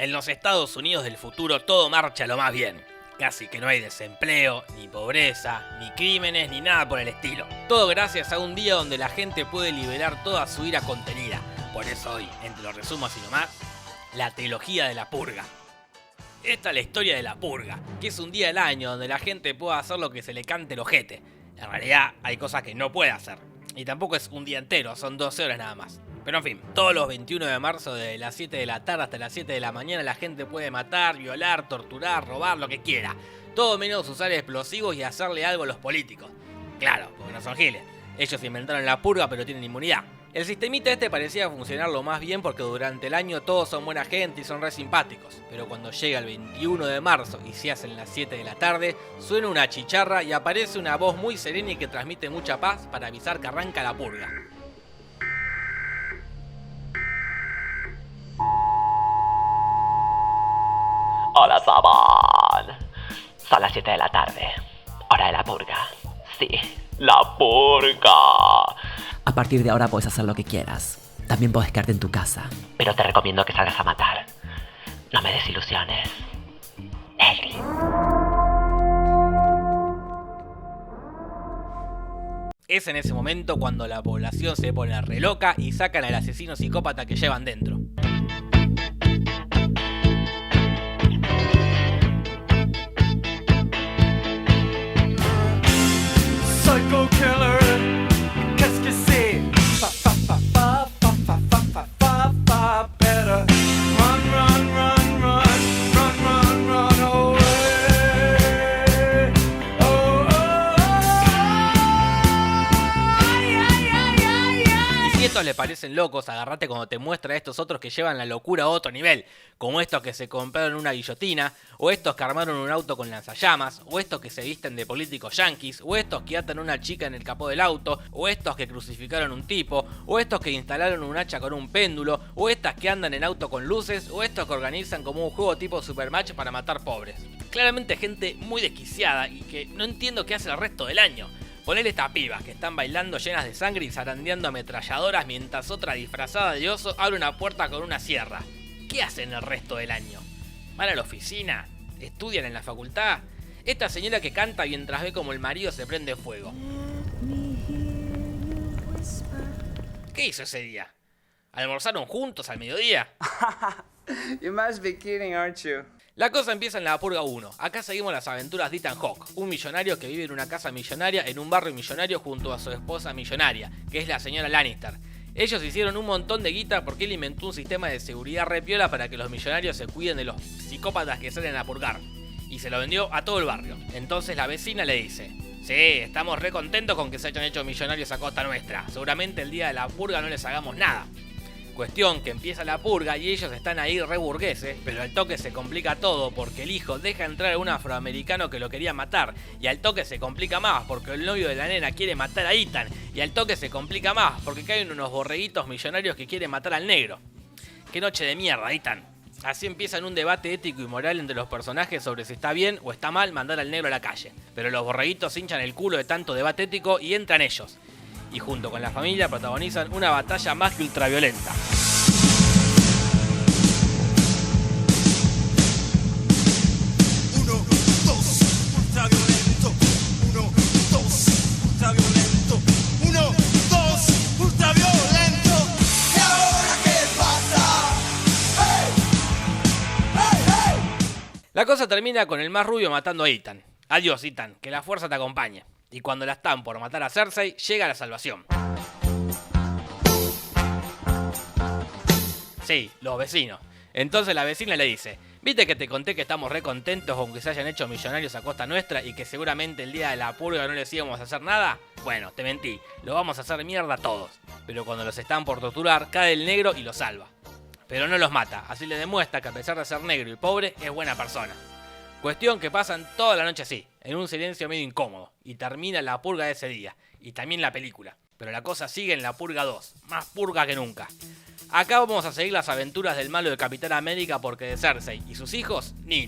En los Estados Unidos del futuro todo marcha lo más bien. Casi que no hay desempleo, ni pobreza, ni crímenes, ni nada por el estilo. Todo gracias a un día donde la gente puede liberar toda su ira contenida. Por eso hoy, entre los resumos y nomás, la trilogía de la purga. Esta es la historia de la purga, que es un día del año donde la gente puede hacer lo que se le cante el ojete. En realidad hay cosas que no puede hacer. Y tampoco es un día entero, son 12 horas nada más. Pero en fin, todos los 21 de marzo de las 7 de la tarde hasta las 7 de la mañana la gente puede matar, violar, torturar, robar, lo que quiera. Todo menos usar explosivos y hacerle algo a los políticos. Claro, porque no son giles. Ellos inventaron la purga pero tienen inmunidad. El sistemita este parecía funcionar lo más bien porque durante el año todos son buena gente y son re simpáticos. Pero cuando llega el 21 de marzo y se hacen las 7 de la tarde, suena una chicharra y aparece una voz muy serena y que transmite mucha paz para avisar que arranca la purga. Hola, Saban. Son las 7 de la tarde. Hora de la purga. Sí, la purga. A partir de ahora puedes hacer lo que quieras. También puedes quedarte en tu casa. Pero te recomiendo que salgas a matar. No me desilusiones. Negri. Es en ese momento cuando la población se pone re loca y sacan al asesino psicópata que llevan dentro. Psycho killer, qu'est-ce que c'est? Better run, run, run, run, run, run, run away. Oh, oh, ay, ay, ay, ay, ay. Y si estos le parecen locos, agarrate cuando te muestra a estos otros que llevan la locura a otro nivel, como estos que se compraron una guillotina, o estos que armaron un auto con lanzallamas, o estos que se visten de políticos yanquis, o estos que atan a una chica en el capó del auto, o estos que crucificaron un tipo, o estos que instalaron un hacha con un péndulo, o estas que andan en auto con luces, o estos que organizan como un juego tipo Supermatch para matar pobres. Claramente gente muy desquiciada y que no entiendo qué hace el resto del año. Ponele estas pibas que están bailando llenas de sangre y zarandeando ametralladoras mientras otra disfrazada de oso abre una puerta con una sierra. ¿Qué hacen el resto del año? ¿Van a la oficina? ¿Estudian en la facultad? Esta señora que canta mientras ve como el marido se prende fuego. ¿Qué hizo ese día? ¿Almorzaron juntos al mediodía? You must be kidding, aren't you? La cosa empieza en la Purga 1. Acá seguimos las aventuras de Ethan Hawke, un millonario que vive en una casa millonaria en un barrio millonario junto a su esposa millonaria, que es la señora Lannister. Ellos hicieron un montón de guita porque él inventó un sistema de seguridad re piola para que los millonarios se cuiden de los psicópatas que salen a purgar. Y se lo vendió a todo el barrio. Entonces la vecina le dice: sí, estamos re contentos con que se hayan hecho millonarios a costa nuestra. Seguramente el día de la purga no les hagamos nada. Cuestión que empieza la purga y ellos están ahí re burgueses, pero al toque se complica todo porque el hijo deja entrar a un afroamericano que lo quería matar, y al toque se complica más porque el novio de la nena quiere matar a Ethan, y al toque se complica más porque caen unos borreguitos millonarios que quieren matar al negro. Qué noche de mierda, Ethan. Así empiezan un debate ético y moral entre los personajes sobre si está bien o está mal mandar al negro a la calle, pero los borreguitos hinchan el culo de tanto debate ético y entran ellos. Y junto con la familia protagonizan una batalla más que ultraviolenta. Uno, dos, ultraviolento. Uno, dos, ultraviolento. Uno, dos, ultraviolento. ¿Y ahora qué pasa? ¡Hey! ¡Hey, hey! La cosa termina con el más rubio matando a Ethan. Adiós, Ethan, que la fuerza te acompañe. Y cuando la están por matar a Cersei, llega la salvación. Sí, los vecinos. Entonces la vecina le dice: ¿viste que te conté que estamos re contentos con que se hayan hecho millonarios a costa nuestra y que seguramente el día de la purga no les íbamos a hacer nada? Bueno, te mentí, lo vamos a hacer mierda a todos. Pero cuando los están por torturar, cae el negro y los salva. Pero no los mata, así le demuestra que a pesar de ser negro y pobre, es buena persona. Cuestión que pasan toda la noche así, en un silencio medio incómodo, y termina la purga de ese día, y también la película. Pero la cosa sigue en la purga 2, más purga que nunca. Acá vamos a seguir las aventuras del malo de Capitán América porque de Cersei y sus hijos, ni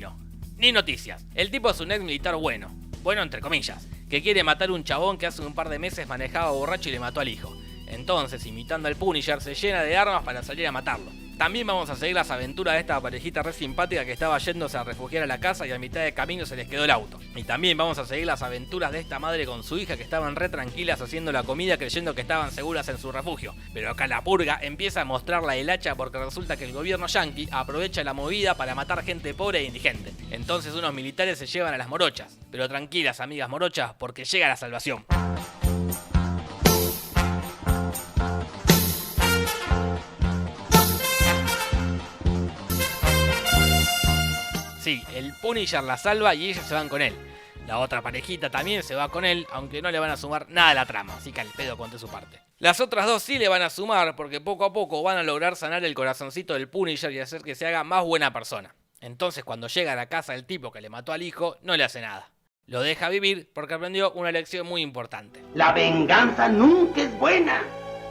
noticias. El tipo es un ex militar bueno entre comillas, que quiere matar a un chabón que hace un par de meses manejaba borracho y le mató al hijo. Entonces, imitando al Punisher, se llena de armas para salir a matarlo. También vamos a seguir las aventuras de esta parejita re simpática que estaba yéndose a refugiar a la casa y a mitad de camino se les quedó el auto. Y también vamos a seguir las aventuras de esta madre con su hija que estaban re tranquilas haciendo la comida creyendo que estaban seguras en su refugio. Pero acá la purga empieza a mostrar la hilacha porque resulta que el gobierno yanqui aprovecha la movida para matar gente pobre e indigente. Entonces unos militares se llevan a las morochas. Pero tranquilas, amigas morochas, porque llega la salvación. Sí, el Punisher la salva y ellos se van con él. La otra parejita también se va con él, aunque no le van a sumar nada a la trama, así que al pedo conté su parte. Las otras dos sí le van a sumar porque poco a poco van a lograr sanar el corazoncito del Punisher y hacer que se haga más buena persona. Entonces cuando llega a la casa del tipo que le mató al hijo, no le hace nada. Lo deja vivir porque aprendió una lección muy importante. La venganza nunca es buena.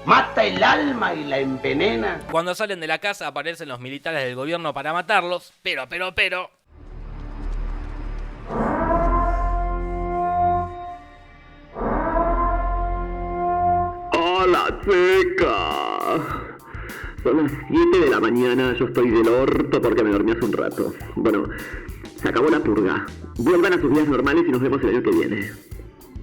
Mata el alma y la envenena. Cuando salen de la casa aparecen los militares del gobierno para matarlos, pero... ¡Hola, seca! Son las 7 de la mañana, yo estoy del orto porque me dormí hace un rato. Bueno, se acabó la purga. Vuelvan a sus vidas normales y nos vemos el año que viene.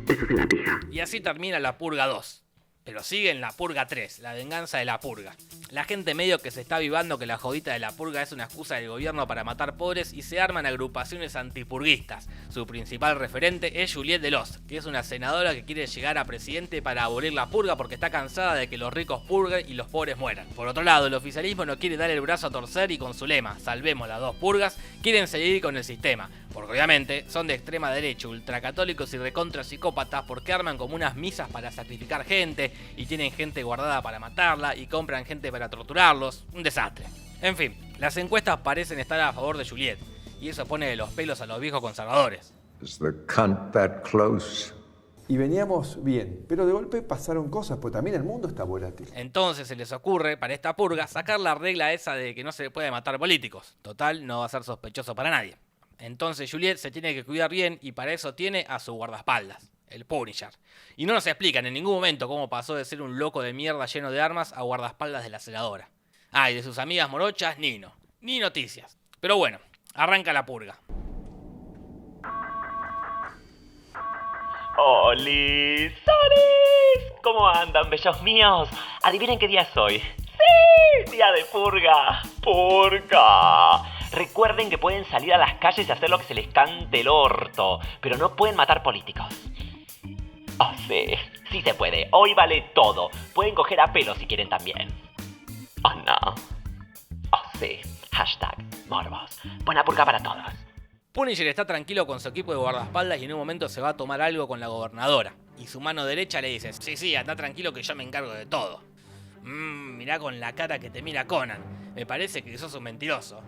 Eso es en la pija. Y así termina la purga 2. Pero sigue en la purga 3, la venganza de la purga. La gente medio que se está avivando que la jodita de la purga es una excusa del gobierno para matar pobres y se arman agrupaciones antipurguistas. Su principal referente es Juliette Delos, que es una senadora que quiere llegar a presidente para abolir la purga porque está cansada de que los ricos purguen y los pobres mueran. Por otro lado, el oficialismo no quiere dar el brazo a torcer y con su lema, salvemos las dos purgas, quieren seguir con el sistema. Porque obviamente son de extrema derecha, ultracatólicos y recontra psicópatas porque arman como unas misas para sacrificar gente y tienen gente guardada para matarla y compran gente para torturarlos. Un desastre. En fin, las encuestas parecen estar a favor de Juliette y eso pone de los pelos a los viejos conservadores. Is the cunt that close? Y veníamos bien, pero de golpe pasaron cosas, pues también el mundo está volátil. Entonces se les ocurre, para esta purga, sacar la regla esa de que no se puede matar políticos. Total, no va a ser sospechoso para nadie. Entonces Juliette se tiene que cuidar bien y para eso tiene a su guardaespaldas, el Punisher. Y no nos explican en ningún momento cómo pasó de ser un loco de mierda lleno de armas a guardaespaldas de la senadora. Ah, y de sus amigas morochas, ni noticias. Pero bueno, arranca la purga. ¡Holis! ¡Solis! ¿Cómo andan, bellos míos? Adivinen qué día es hoy. ¡Sí! Día de purga. ¡Purga! Recuerden que pueden salir a las calles y hacer lo que se les cante el orto, pero no pueden matar políticos. Oh, sí se puede. Hoy vale todo. Pueden coger a pelo si quieren también. Oh, no. Oh, sí. Hashtag morbos. Buena purga para todos. Punisher está tranquilo con su equipo de guardaespaldas y en un momento se va a tomar algo con la gobernadora. Y su mano derecha le dice, sí, anda tranquilo que yo me encargo de todo. Mirá con la cara que te mira Conan. Me parece que sos un mentiroso.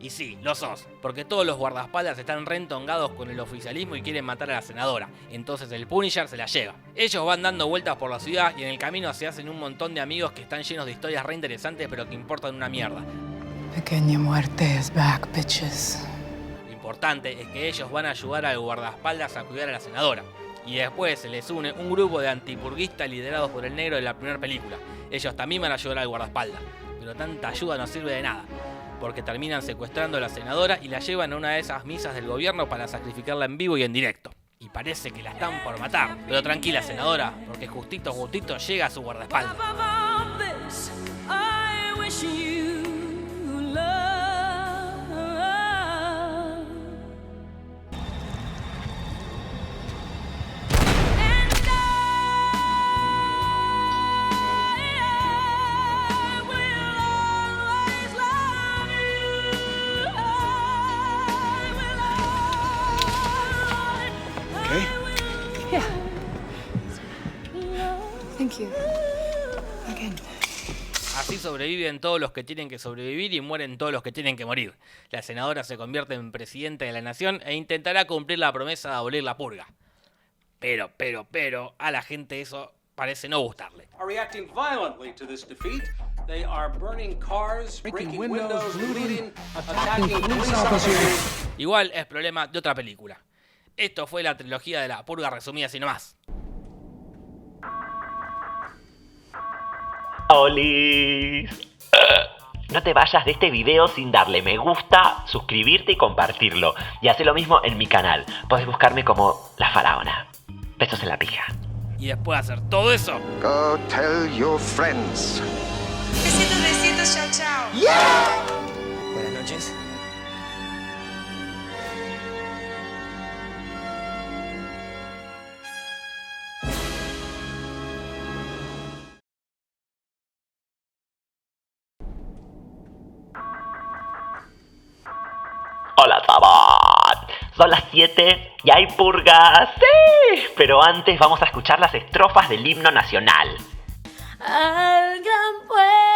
Y sí, lo sos, porque todos los guardaespaldas están reentongados con el oficialismo y quieren matar a la senadora. Entonces el Punisher se la lleva. Ellos van dando vueltas por la ciudad y en el camino se hacen un montón de amigos que están llenos de historias re interesantes pero que importan una mierda. Pequeña muerte is back, bitches. Lo importante es que ellos van a ayudar al guardaespaldas a cuidar a la senadora. Y después se les une un grupo de antipurguistas liderados por el negro de la primera película. Ellos también van a ayudar al guardaespaldas. Pero tanta ayuda no sirve de nada. Porque terminan secuestrando a la senadora y la llevan a una de esas misas del gobierno para sacrificarla en vivo y en directo. Y parece que la están por matar. Pero tranquila, senadora, porque justito llega a su guardaespaldas. Así sobreviven todos los que tienen que sobrevivir y mueren todos los que tienen que morir. La senadora se convierte en presidenta de la nación e intentará cumplir la promesa de abolir la purga. Pero, a la gente eso parece no gustarle. Are reacting violently to this defeat. They are burning cars, breaking windows, looting, attacking police officers. Igual es problema de otra película. Esto fue la trilogía de la purga resumida así nomás. ¡Olis! no te vayas de este video sin darle me gusta, suscribirte y compartirlo. Y haz lo mismo en mi canal. Podés buscarme como La Faraona. Besos en la pija. Y después de hacer todo eso, Go tell your friends. Besitos, chao, chao. Buenas noches. Hola, Sabat. Son las 7 y hay purgas. ¡Sí! Pero antes vamos a escuchar las estrofas del himno nacional. Al gran pueblo